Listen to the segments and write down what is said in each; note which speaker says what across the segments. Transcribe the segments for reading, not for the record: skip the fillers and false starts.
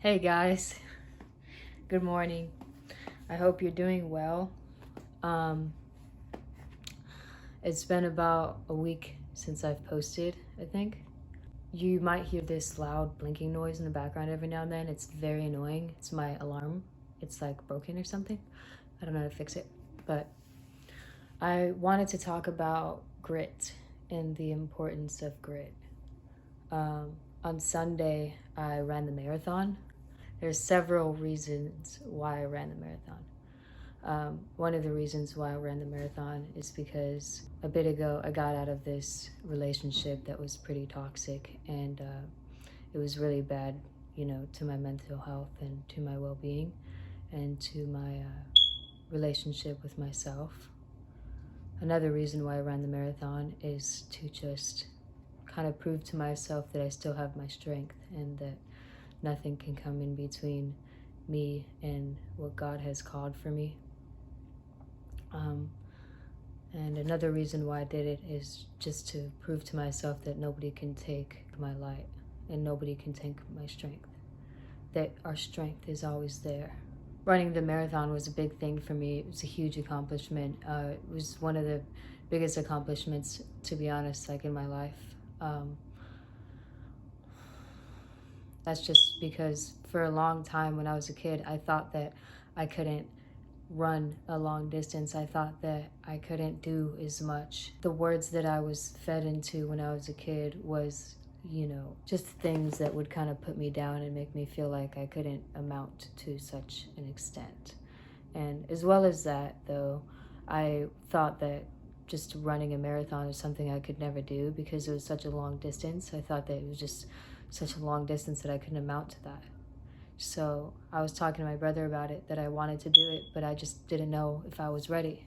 Speaker 1: Hey guys, good morning. I hope you're doing well. Um, it's been about a week since I've posted, I think. You might hear this loud blinking noise in the background every now and then. It's very annoying. It's my alarm. It's like broken or something. I don't know how to fix it. But I wanted to talk about grit and the importance of grit. On Sunday, I ran the marathon. There's several reasons why I ran the marathon. One of the reasons why I ran the marathon is because a bit ago I got out of this relationship that was pretty toxic, and it was really bad, to my mental health and to my well-being and to my relationship with myself. Another reason why I ran the marathon is to just kind of prove to myself that I still have my strength and that nothing can come in between me and what God has called for me. And another reason why I did it is just to prove to myself that nobody can take my light and nobody can take my strength, that our strength is always there. Running the marathon was a big thing for me. It was a huge accomplishment. It was one of the biggest accomplishments, to be honest, like in my life. That's just because for a long time when I was a kid, I thought that I couldn't run a long distance. I thought that I couldn't do as much. The words that I was fed into when I was a kid was, just things that would kind of put me down and make me feel like I couldn't amount to such an extent. And as well as that, though, I thought that just running a marathon is something I could never do because it was such a long distance. I thought that it was just such a long distance that I couldn't amount to that. So I was talking to my brother about it, that I wanted to do it, but I just didn't know if I was ready.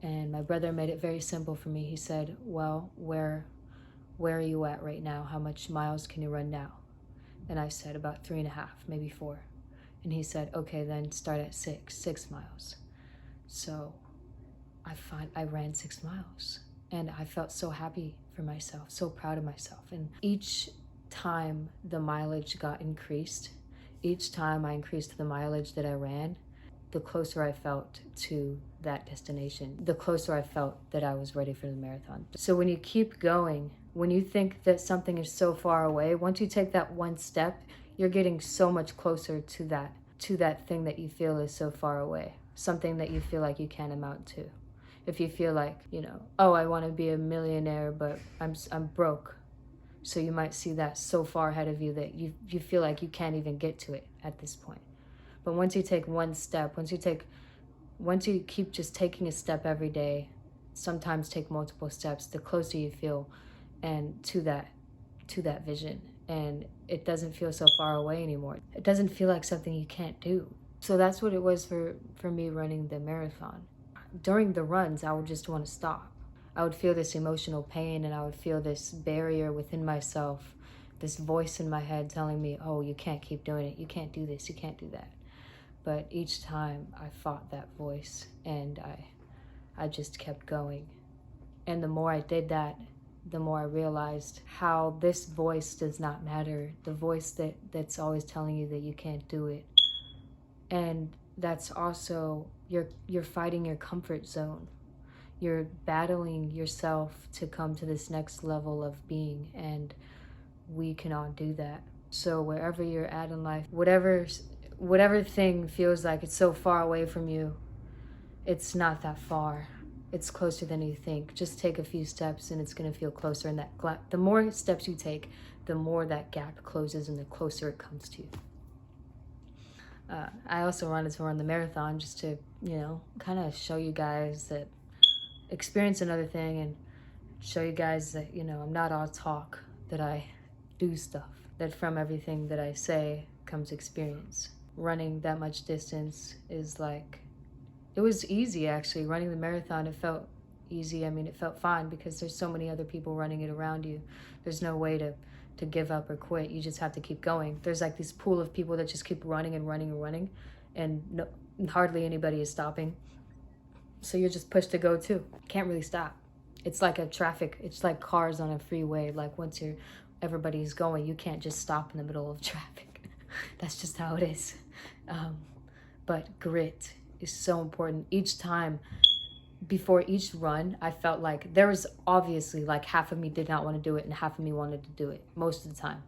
Speaker 1: And my brother made it very simple for me. He said, well, where are you at right now? How much miles can you run now? And I said about 3.5, maybe 4. And he said, okay, then start at 6 miles. So I ran 6 miles and I felt so happy for myself, so proud of myself. And each time the mileage got increased, each time I increased the mileage that I ran, the closer I felt to that destination, the closer I felt that I was ready for the marathon. So when you keep going, when you think that something is so far away, once you take that one step, you're getting so much closer to that thing that you feel is so far away, something that you feel like you can't amount to. If you feel like, oh, I want to be a millionaire, but I'm broke. So you might see that so far ahead of you that you feel like you can't even get to it at this point. But once you take one step, once you keep just taking a step every day, sometimes take multiple steps, the closer you feel and to that vision. And it doesn't feel so far away anymore. It doesn't feel like something you can't do. So that's what it was for me running the marathon. During the runs, I would just want to stop. I would feel this emotional pain and I would feel this barrier within myself, this voice in my head telling me, oh, you can't keep doing it. You can't do this. You can't do that. But each time I fought that voice and I just kept going. And the more I did that, the more I realized how this voice does not matter. The voice that's always telling you that you can't do it. And that's also, you're fighting your comfort zone. You're battling yourself to come to this next level of being, and we cannot do that. So wherever you're at in life, whatever thing feels like it's so far away from you, it's not that far. It's closer than you think. Just take a few steps and it's going to feel closer. And the more steps you take, the more that gap closes and the closer it comes to you. I also wanted to run the marathon just to, kind of show you guys that, experience another thing and show you guys that, I'm not all talk, that I do stuff, that from everything that I say comes experience. Running that much distance is it was easy actually. Running the marathon, it felt easy. I mean, it felt fine because there's so many other people running it around you. There's no way to give up or quit. You just have to keep going. There's like this pool of people that just keep running and running and running, and hardly anybody is stopping. So you're just pushed to go too. Can't really stop. It's like it's like cars on a freeway. Like once everybody's going, you can't just stop in the middle of traffic. That's just how it is. But grit is so important. Each time, before each run, I felt like there was obviously like half of me did not want to do it and half of me wanted to do it most of the time.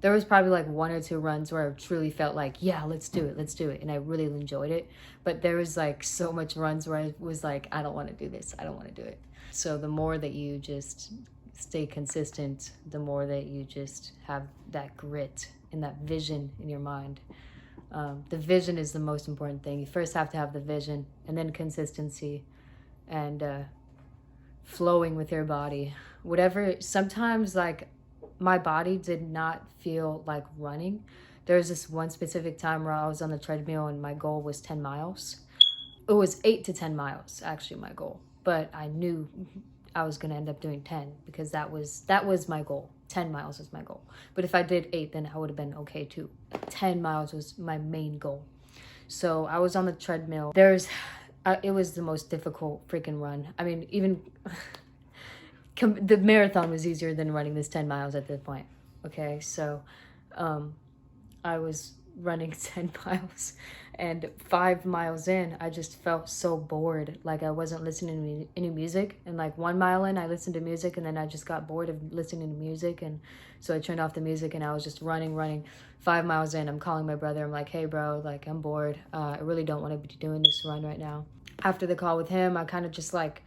Speaker 1: There was probably like 1 or 2 runs where I truly felt like, yeah, let's do it, let's do it. And I really enjoyed it. But there was like so much runs where I was like, I don't want to do this. I don't want to do it. So the more that you just stay consistent, the more that you just have that grit and that vision in your mind. The vision is the most important thing. You first have to have the vision, and then consistency, and flowing with your body. Whatever, sometimes like my body did not feel like running. There was this one specific time where I was on the treadmill and my goal was 10 miles. It was 8 to 10 miles, actually, my goal. But I knew I was gonna end up doing 10 because that was my goal. 10 miles was my goal. But if I did 8, then I would have been okay too. 10 miles was my main goal. So I was on the treadmill. It was the most difficult freaking run. I mean, even the marathon was easier than running this 10 miles at this point. Okay, so I was running 10 miles, and 5 miles in, I just felt so bored. Like I wasn't listening to any music. And like 1 mile in, I listened to music, and then I just got bored of listening to music. And so I turned off the music and I was just running. 5 miles in, I'm calling my brother. I'm like, hey bro, like I'm bored. I really don't want to be doing this run right now. After the call with him, I kind of just like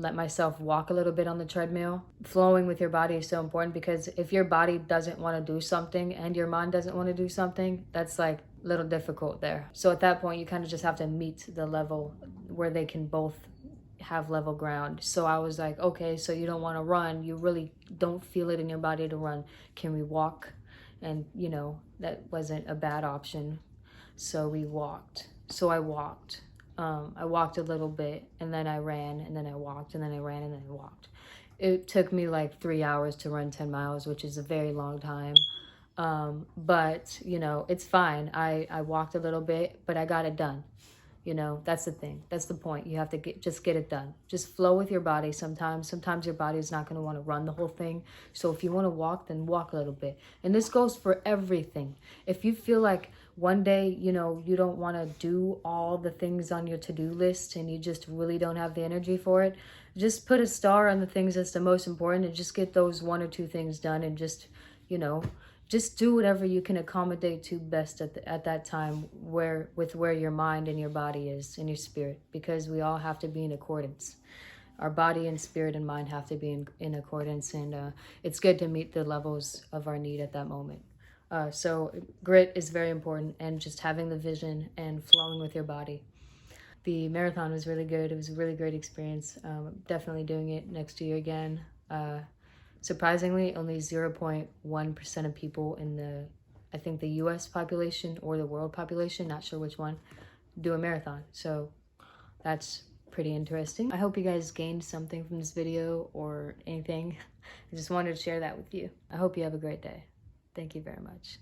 Speaker 1: let myself walk a little bit on the treadmill. Flowing with your body is so important, because if your body doesn't want to do something and your mind doesn't want to do something, that's like a little difficult there. So at that point, you kind of just have to meet the level where they can both have level ground. So I was like, okay, so you don't want to run. You really don't feel it in your body to run. Can we walk? And you know, that wasn't a bad option. So we walked. So I walked. I walked a little bit, and then I ran, and then I walked, and then I ran, and then I walked. It took me like 3 hours to run 10 miles, which is a very long time. But you know, it's fine. I walked a little bit, but I got it done. You know, that's the thing. That's the point. You have to just get it done. Just flow with your body sometimes. Sometimes your body is not going to want to run the whole thing. So if you want to walk, then walk a little bit. And this goes for everything. If you feel like one day, you know, you don't want to do all the things on your to-do list and you just really don't have the energy for it, just put a star on the things that's the most important and just get those 1 or 2 things done, and just, you know, just do whatever you can accommodate to best at that time, with where your mind and your body is and your spirit, because we all have to be in accordance. Our body and spirit and mind have to be in accordance, and it's good to meet the levels of our need at that moment. So grit is very important, and just having the vision and flowing with your body. The marathon was really good. It was a really great experience. Definitely doing it next year again. Surprisingly, only 0.1% of people in I think the US population or the world population, not sure which one, do a marathon. So that's pretty interesting. I hope you guys gained something from this video or anything. I just wanted to share that with you. I hope you have a great day. Thank you very much.